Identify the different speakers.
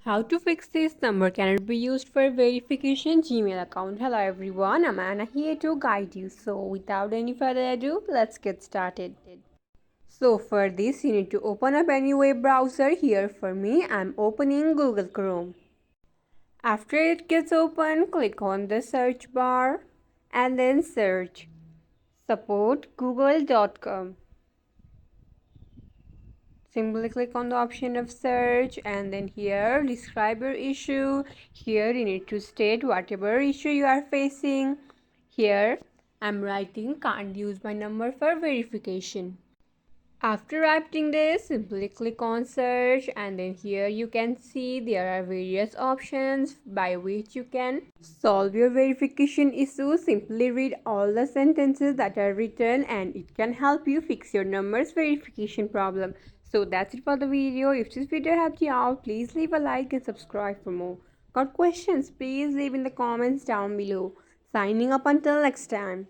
Speaker 1: How to fix this number cannot be used for verification Gmail account. Hello everyone, I'm Anna here to guide you. So without any further ado, let's get started. So for this you need to open up any web browser. Here for me, I'm opening Google Chrome. After it gets open, click on the search bar and then search supportgoogle.com. Simply click on the option of search and then here describe your issue. Here you need to state whatever issue you are facing. Here I'm writing can't use my number for verification. After writing this, simply click on search and then here you can see there are various options by which you can solve your verification issue. Simply read all the sentences that are written and it can help you fix your numbers verification problem. So that's it for the video. If this video helped you out, please leave a like and subscribe for more. Got questions? Please leave in the comments down below. Signing up until next time.